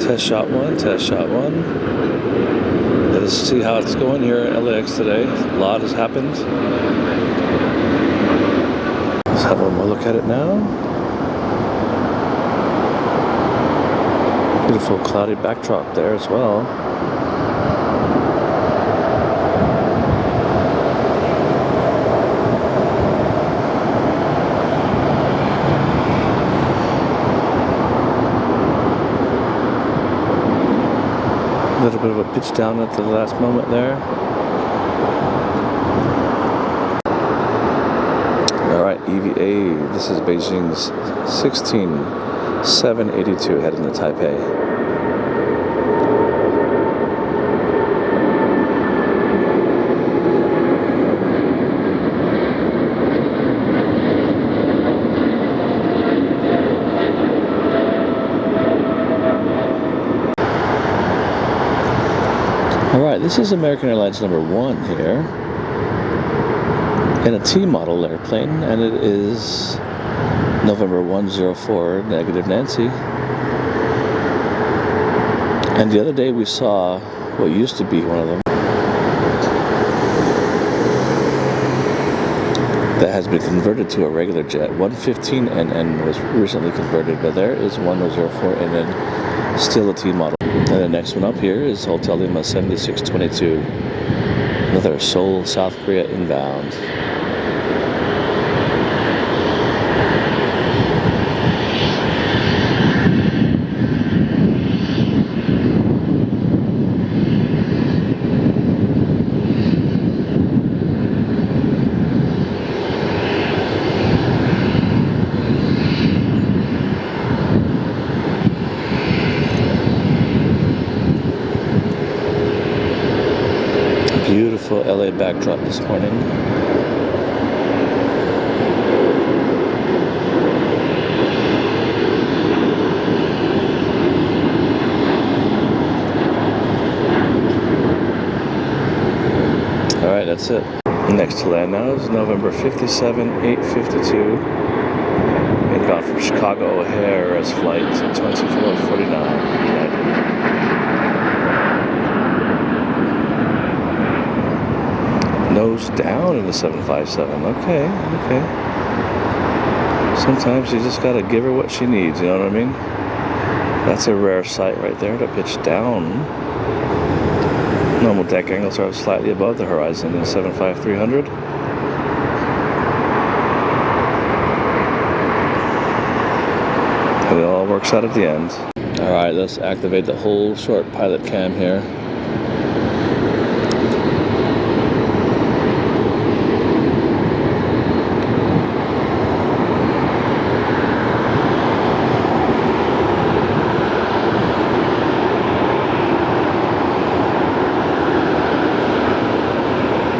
Test shot one, test shot one. Let's see how it's going here at LAX today. A lot has happened. Let's have one more look at it now. Beautiful cloudy backdrop there as well. A little bit of a pitch down at the last moment there. Alright, EVA. This is Beijing's 16782 heading to Taipei. Alright, this is American Airlines number 1 here in a T model airplane, and it is November 104 negative Nancy. And the other day we saw what used to be one of them that has been converted to a regular jet. 115NN was recently converted, but there is 1004NN, still a T model. And the next one up here is Hotel Lima 7622, another Seoul, South Korea inbound. Beautiful LA backdrop this morning. Alright, that's it. Next to land now is November 57-852. Inbound from Chicago O'Hare as flight 2449 United. Nose down in the 757. Okay. Sometimes you just gotta give her what she needs, you know what I mean? That's a rare sight right there to pitch down. Normal deck angles are slightly above the horizon in 75300. And it all works out at the end. Alright, let's activate the whole short pilot cam here.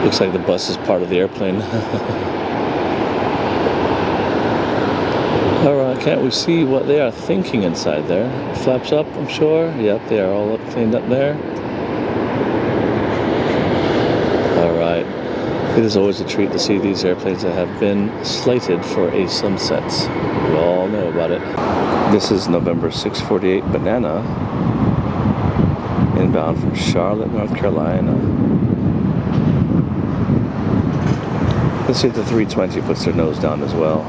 Looks like the bus is part of the airplane. Alright, can't we see what they are thinking inside there? Flaps up, I'm sure. Yep, they are all cleaned up there. Alright. It is always a treat to see these airplanes that have been slated for a sunset. We all know about it. This is November 648 Banana. Inbound from Charlotte, North Carolina. Let's see if the 320 puts their nose down as well.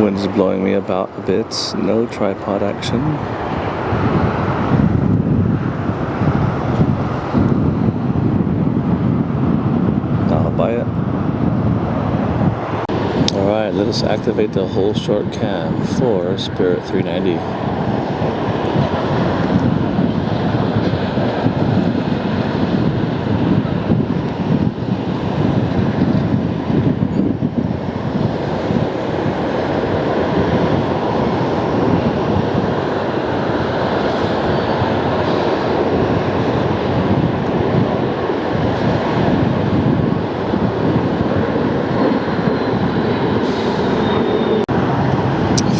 Wind is blowing me about a bit. No tripod action. I'll buy it. Alright, let us activate the whole short cam for Spirit 390.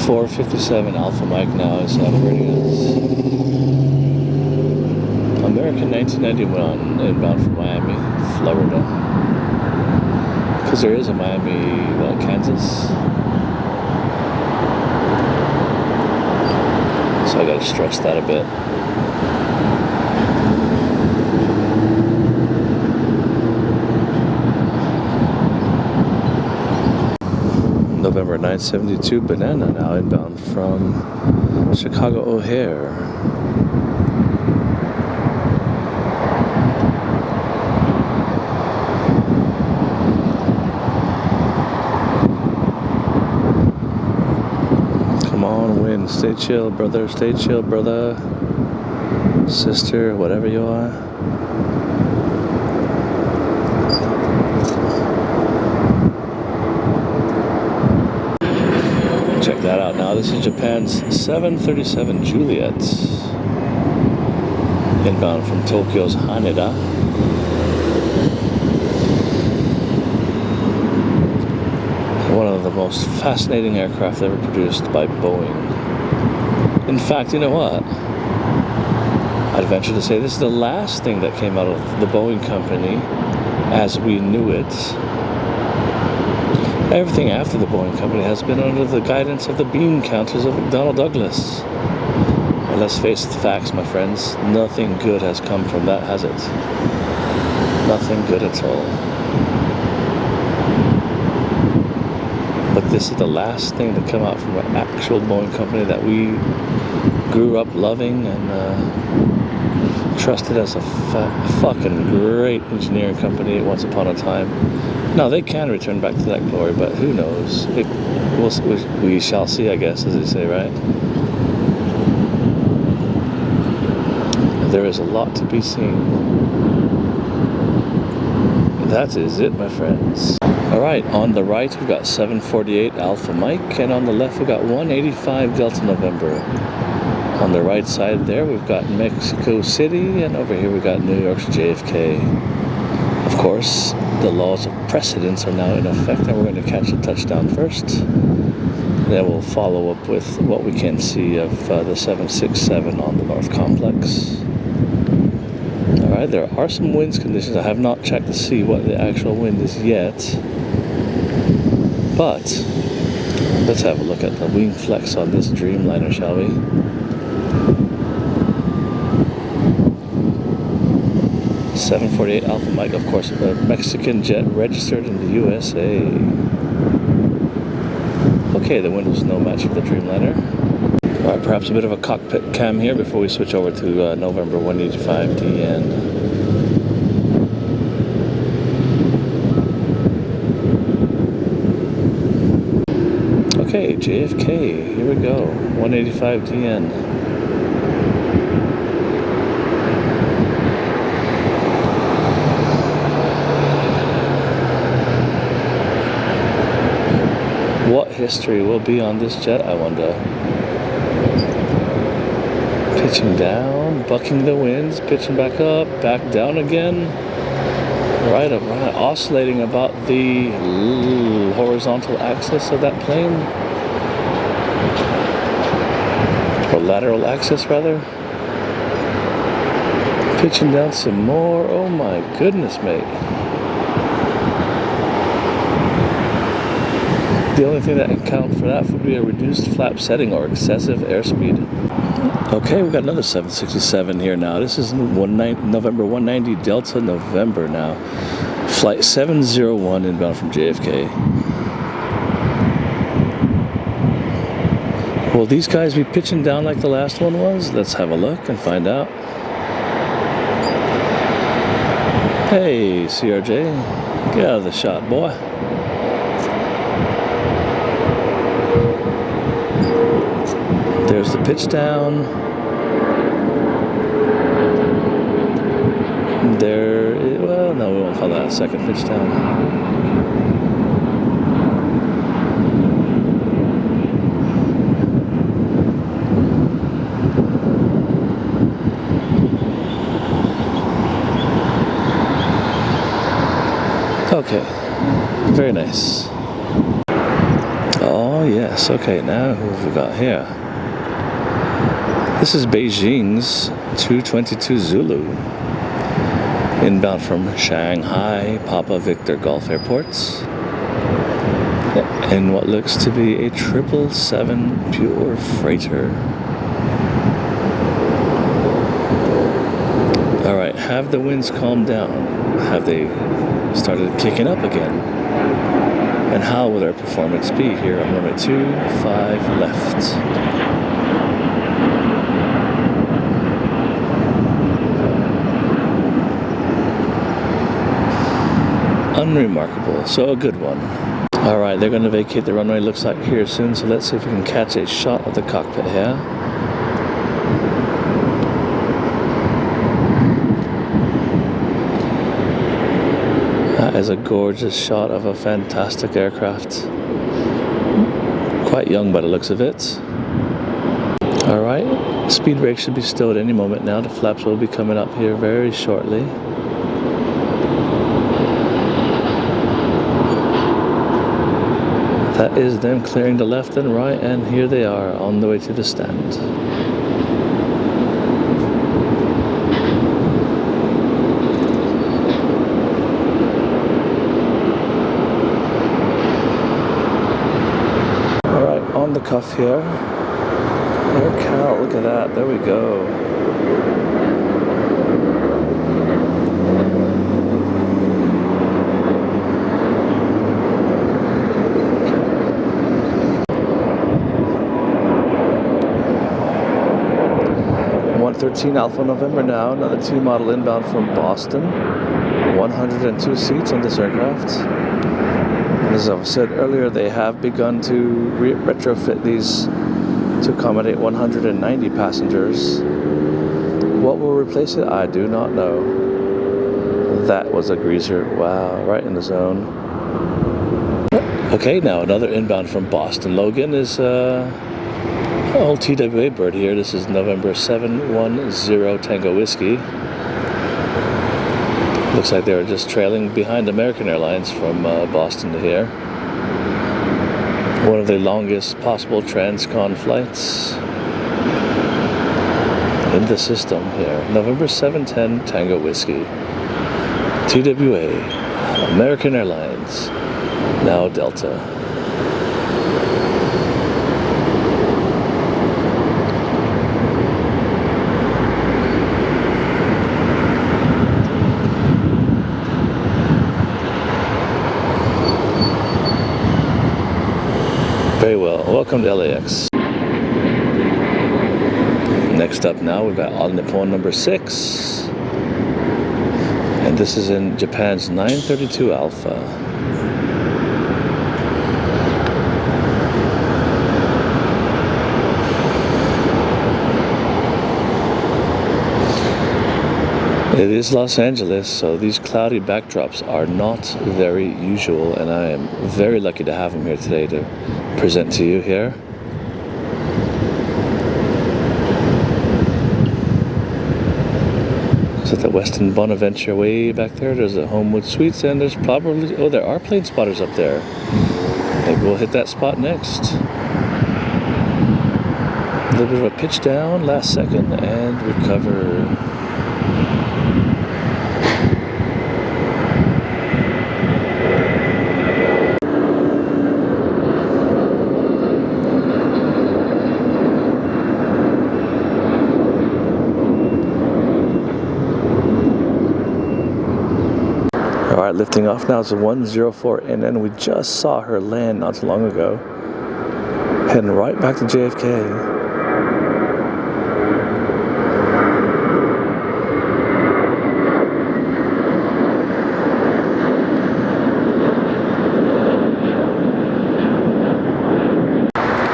.457 Alpha Mike now is operating us. American 1991 inbound from Miami, Florida. Because there is a Miami, Kansas. So I gotta stress that a bit. November 972 Banana now inbound from Chicago O'Hare. Come on, win. Stay chill, brother. Stay chill, brother. Sister, whatever you are. Check that out now. This is Japan's 737 Juliet. Inbound from Tokyo's Haneda. One of the most fascinating aircraft ever produced by Boeing. In fact, you know what? I'd venture to say this is the last thing that came out of the Boeing company as we knew it. Everything after the Boeing company has been under the guidance of the bean counters of McDonnell Douglas. And let's face the facts, my friends. Nothing good has come from that, has it? Nothing good at all. But this is the last thing to come out from an actual Boeing company that we grew up loving and trusted as a fucking great engineering company once upon a time. Now, they can return back to that glory, but who knows? We shall see, I guess, as they say, right? There is a lot to be seen. That is it, my friends. Alright, on the right we've got 748 Alpha Mike, and on the left we've got 185 Delta November. On the right side there we've got Mexico City, and over here we've got New York's JFK. Of course, the laws of precedence are now in effect, and we're going to catch a touchdown first. Then we'll follow up with what we can see of the 767 on the North Complex. Alright, there are some wind conditions. I have not checked to see what the actual wind is yet. But let's have a look at the wing flex on this Dreamliner, shall we? .748 Alpha Mike, of course, a Mexican jet registered in the USA. Okay, the wind was no match for the Dreamliner. Alright, perhaps a bit of a cockpit cam here before we switch over to November 185 DN. Okay, JFK, here we go, 185 DN. What history will be on this jet, I wonder? Pitching down, bucking the winds, pitching back up, back down again. Right, oscillating about the horizontal axis of that plane. Or lateral axis, rather. Pitching down some more. Oh my goodness, mate. The only thing that can count for that would be a reduced flap setting or excessive airspeed. Okay, we've got another 767 here now. This is November 190 Delta November now. Flight 701 inbound from JFK. Will these guys be pitching down like the last one was? Let's have a look and find out. Hey, CRJ. Get out of the shot, boy. There's the pitch down. Well, no, we won't call that a second pitch down. Okay, very nice. Oh, yes, okay, now who have we got here? This is Beijing's 222 Zulu, inbound from Shanghai Papa Victor Golf Airports. in what looks to be a 777 pure freighter. Alright, have the winds calmed down? Have they started kicking up again? And how will their performance be here on runway 25 left? Unremarkable, so a good one. Alright, they're going to vacate the runway, looks like here soon, so let's see if we can catch a shot of the cockpit here. That is a gorgeous shot of a fantastic aircraft. Quite young by the looks of it. Alright, speed brake should be stowed any moment now. The flaps will be coming up here very shortly. That is them clearing the left and right, and here they are on the way to the stand. Alright, on the cuff here. Air Cal, look at that, there we go. Alpha November now, another T model inbound from Boston. 102 seats on this aircraft. And as I've said earlier, they have begun to retrofit these to accommodate 190 passengers. What will replace it? I do not know. That was a greaser. Wow, right in the zone. Okay, now another inbound from Boston. Logan is old TWA bird here. This is November 710 Tango Whiskey. Looks like they were just trailing behind American Airlines from Boston to here. One of the longest possible transcon flights in the system here. November 710 Tango Whiskey. TWA, American Airlines, now Delta. Very well. Welcome to LAX. Next up now, we've got All Nippon number 6. And this is in Japan's 932 Alpha. It is Los Angeles, so these cloudy backdrops are not very usual, and I am very lucky to have them here today to present to you here. So at the Westin Bonaventure way back there, there's the Homewood Suites, and there's probably, oh, there are plane spotters up there. Maybe we'll hit that spot next. A little bit of a pitch down, last second, and recover. Alright, lifting off now is a 104 NN. We just saw her land not too long ago. Heading right back to JFK.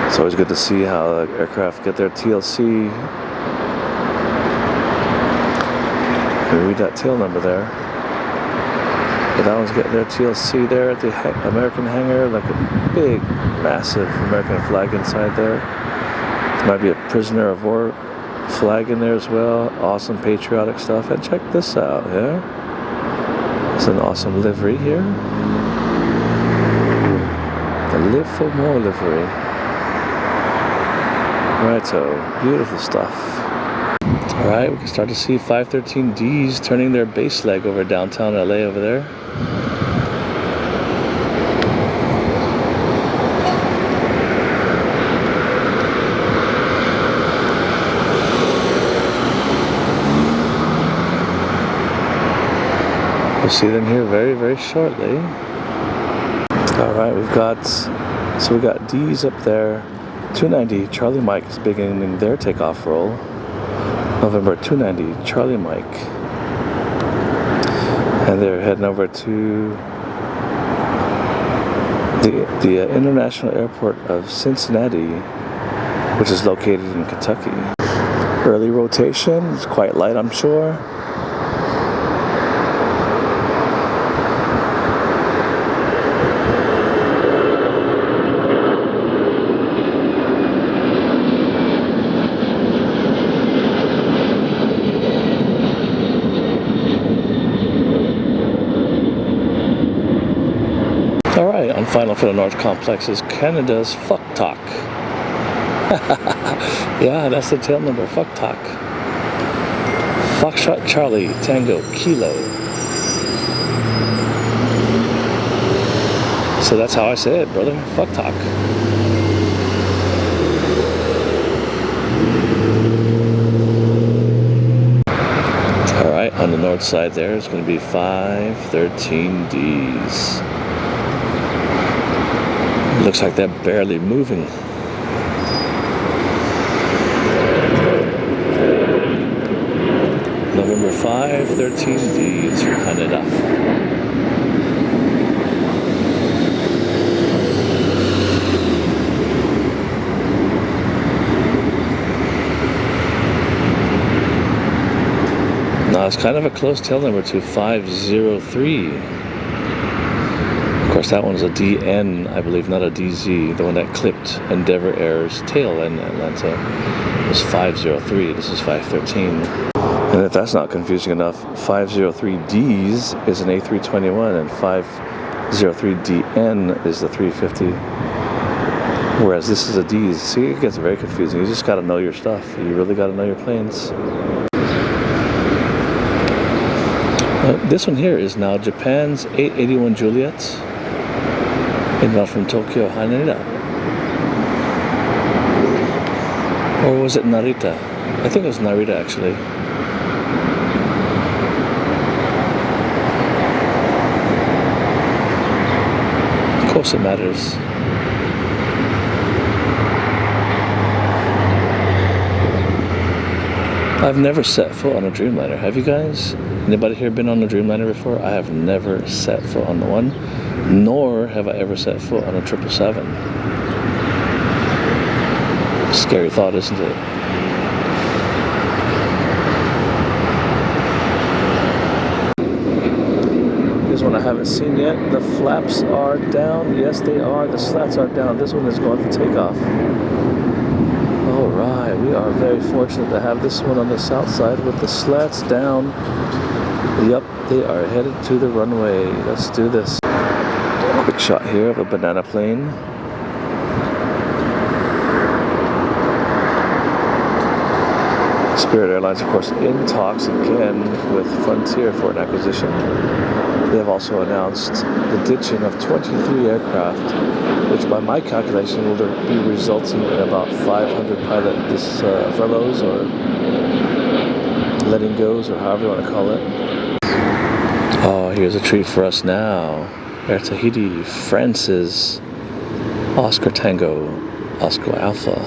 It's always good to see how the aircraft get their TLC. Can we read that tail number there? But that one's getting their TLC there at the American hangar, like a big, massive American flag inside there. There might be a prisoner of war flag in there as well. Awesome patriotic stuff. And check this out, yeah? It's an awesome livery here. The Live for More livery. Righto, beautiful stuff. Alright, we can start to see 513Ds turning their base leg over downtown LA over there. We'll see them here very, very shortly. All right, we got D's up there. 290, Charlie Mike is beginning their takeoff roll. November 290, Charlie Mike. And they're heading over to the International Airport of Cincinnati, which is located in Kentucky. Early rotation, it's quite light, I'm sure. Alright, on final for the North Complex is Canada's Fuck Talk. Yeah, that's the tail number, Fuck Talk. Foxtrot Charlie Tango Kilo. So that's how I say it, brother. Fuck Talk. Alright, on the north side there is going to be 513Ds. Looks like they're barely moving. November 513Ds for Canada. Now it's kind of a close tail number to 503. Of course, that one's a DN, I believe, not a DZ. The one that clipped Endeavor Air's tail in Atlanta was 503. This is 513. And if that's not confusing enough, 503Ds is an A321 and 503DN is the 350. Whereas this is a D's. See, it gets very confusing. You just got to know your stuff. You really got to know your planes. This one here is now Japan's 881 Juliet. Inbound from Tokyo, Haneda. Or was it Narita? I think it was Narita, actually. Of course it matters. I've never set foot on a Dreamliner. Have you guys? Anybody here been on a Dreamliner before? I have never set foot on the one, nor have I ever set foot on a 777. Scary thought, isn't it? Here's one I haven't seen yet. The flaps are down. Yes, they are. The slats are down. This one is going for takeoff. Alright, we are very fortunate to have this one on the south side with the slats down. Yup, they are headed to the runway. Let's do this. Quick shot here of a banana plane. Spirit Airlines, of course, in talks again with Frontier for an acquisition. They have also announced the ditching of 23 aircraft, which by my calculation will be resulting in about 500 pilot furloughs or letting goes, or however you want to call it. Oh, here's a treat for us now. Air Tahiti, France's Oscar Tango, Oscar Alpha.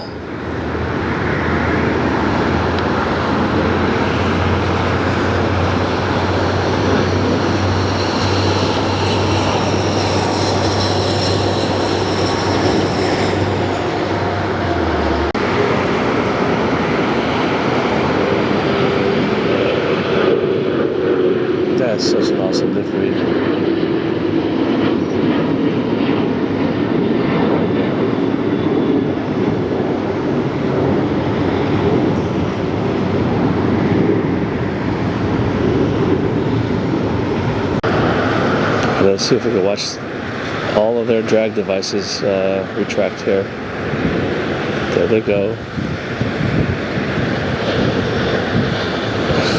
That's such an awesome livery. Let's see if we can watch all of their drag devices retract here. There they go.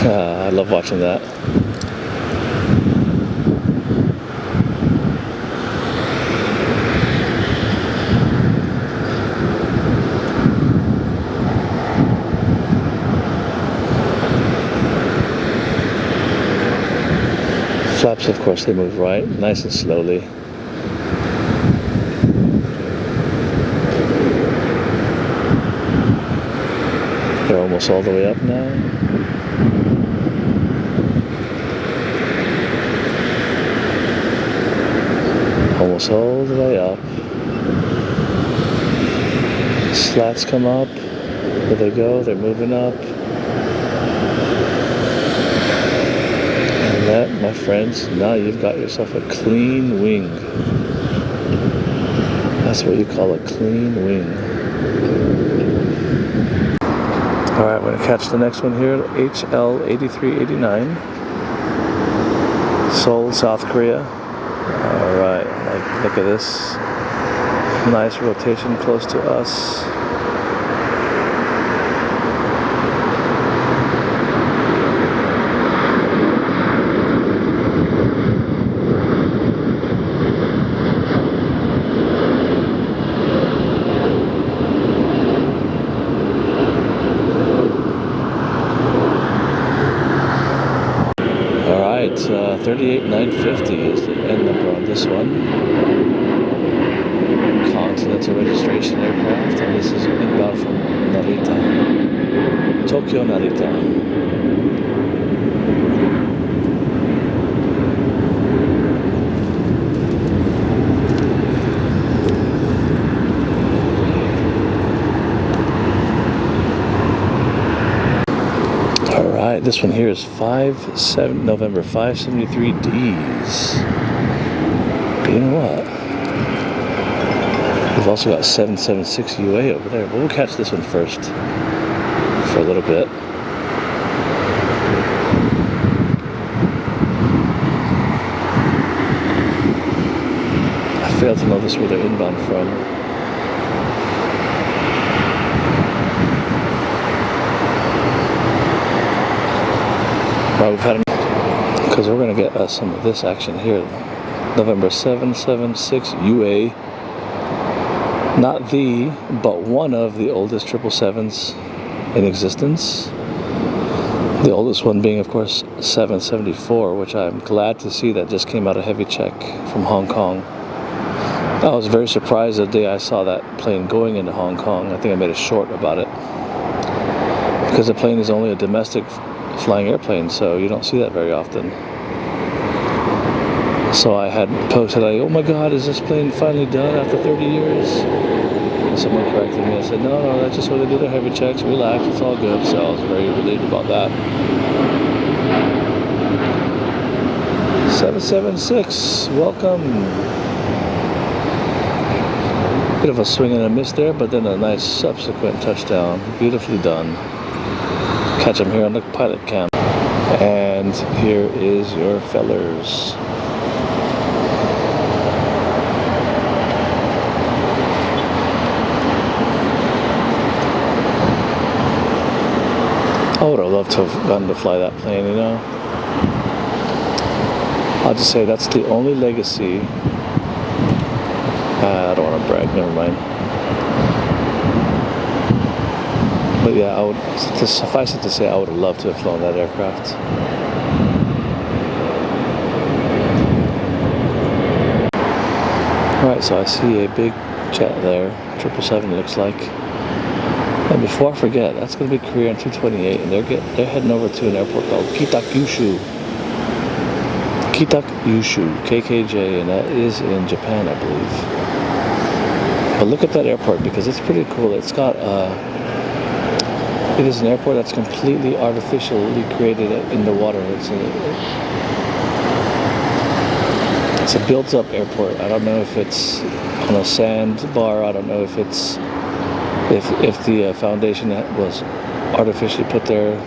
I love watching that. Flaps, of course, they move right, nice and slowly. They're almost all the way up now. Almost all the way up. Slats come up. There they go. They're moving up. And that, my friends, now you've got yourself a clean wing. That's what you call a clean wing. Alright, we're going to catch the next one here. HL8389. Seoul, South Korea. Alright, look at this. Nice rotation close to us. Alright, 38950 is the end number on this one. Continental registration aircraft, and this is inbound from Narita, Tokyo Narita. Alright, this one here is November 573Ds. But you know what? We've also got 776 UA over there, but we'll catch this one first for a little bit. I failed to notice where they're inbound from. Well, we've had because we're going to get some of this action here. November 776 UA. Not the, but one of the oldest 777s in existence. The oldest one being, of course, 774, which I'm glad to see that just came out of heavy check from Hong Kong. I was very surprised the day I saw that plane going into Hong Kong. I think I made a short about it. Because the plane is only a domestic flying airplane, so you don't see that very often. So I had posted, like, oh my God, is this plane finally done after 30 years? And someone corrected me and said, no, that's just where they do their heavy checks, relax, it's all good. So I was very relieved about that. 776, welcome. Bit of a swing and a miss there, but then a nice subsequent touchdown. Beautifully done. Catch him here on the pilot cam. And here is your fellers. I would have loved to have gotten to fly that plane, you know. I'll just say that's the only legacy. I don't want to brag, never mind. But yeah, I would, to suffice it to say, I would have loved to have flown that aircraft. Alright, so I see a big jet there, 777 looks like. And before I forget, that's going to be Korean 228, and they're heading over to an airport called Kitakyushu, KKJ, and that is in Japan, I believe. But look at that airport, because it's pretty cool. It's got it is an airport that's completely artificially created in the water. It's a built-up airport. I don't know if it's on a sandbar. I don't know if it's if the foundation was artificially put there.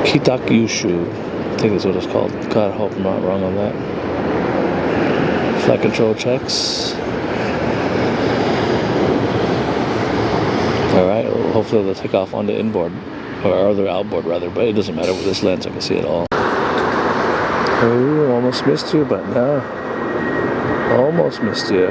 Kitakyushu, I think is what it's called. God, I hope I'm not wrong on that. Flight control checks. Alright, well, hopefully they'll take off on the inboard, or the outboard rather, but it doesn't matter with this lens, I can see it all. Oh, almost missed you, but no. Almost missed you.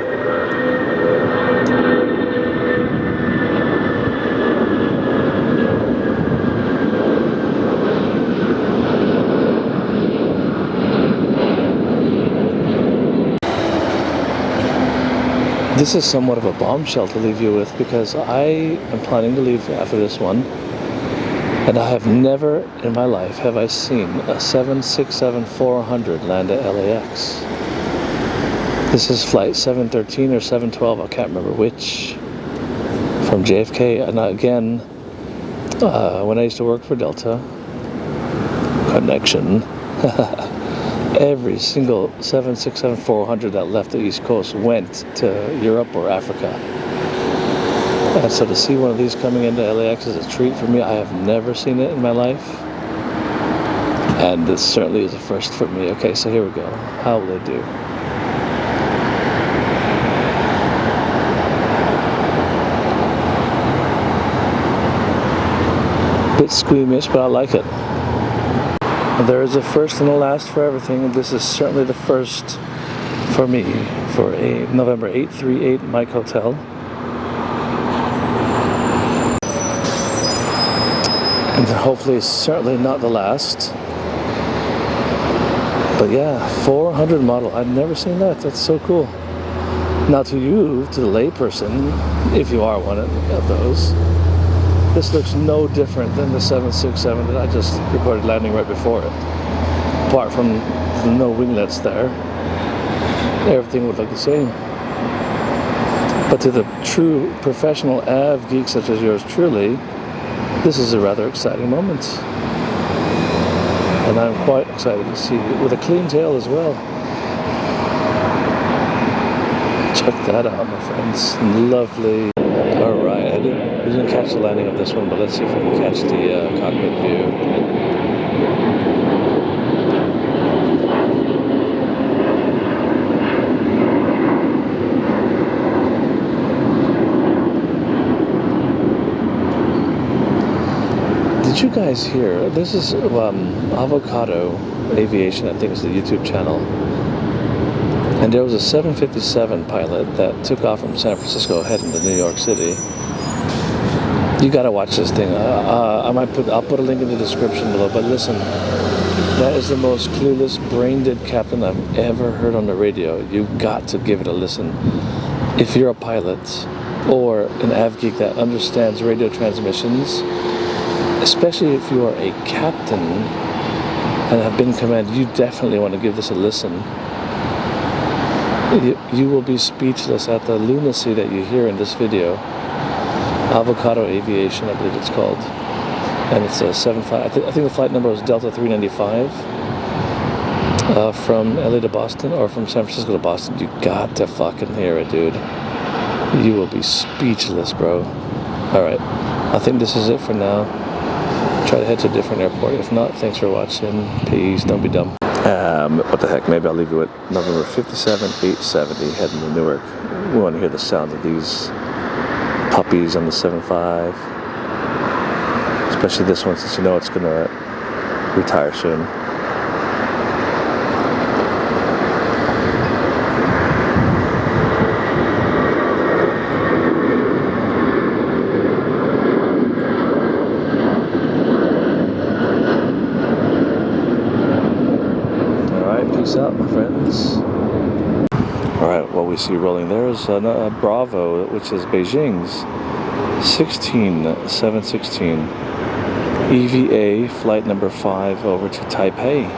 This is somewhat of a bombshell to leave you with because I am planning to leave after this one, and I have never in my life have I seen a 767-400 land at LAX. This is flight 713 or 712, I can't remember which, from JFK. And again, when I used to work for Delta Connection, every single 767-400 that left the East Coast went to Europe or Africa. And so to see one of these coming into LAX is a treat for me. I have never seen it in my life. And this certainly is a first for me. Okay, so here we go. How will they do? Bit squeamish, but I like it. There is a first and a last for everything, and this is certainly the first for me for a November 838 Mike Hotel. And hopefully certainly not the last. But yeah, 400 model. I've never seen that. That's so cool. Now to you, to the layperson, if you are one of those, this looks no different than the 767 that I just recorded landing right before it. Apart from the no winglets there, everything would look the same. But to the true professional AV geek such as yours truly, this is a rather exciting moment. And I'm quite excited to see it with a clean tail as well. Check that out, my friends. Lovely. Alright, we didn't catch the landing of this one, but let's see if we can catch the cockpit view. Did you guys hear? This is Avocado Aviation, I think it's the YouTube channel. And there was a 757 pilot that took off from San Francisco heading to New York City. You gotta watch this thing. I'll put a link in the description below. But listen, that is the most clueless, brain-dead captain I've ever heard on the radio. You've got to give it a listen. If you're a pilot or an AV geek that understands radio transmissions, especially if you are a captain and have been in command, you definitely want to give this a listen. You will be speechless at the lunacy that you hear in this video. Avocado Aviation, I believe it's called. And it's a 75. I think the flight number was Delta 395 from LA to Boston, or from San Francisco to Boston. You got to fucking hear it, dude. You will be speechless, bro. Alright, I think this is it for now. Try to head to a different airport. If not, thanks for watching. Peace. Don't be dumb. What the heck? Maybe I'll leave you with November 57, 870, heading to Newark. We want to hear the sound of these puppies on the 75. Especially this one, since you know it's going to retire soon. Peace out, my friends. Alright, what we see rolling there is a Bravo, which is Beijing's 716 EVA flight number 5 over to Taipei.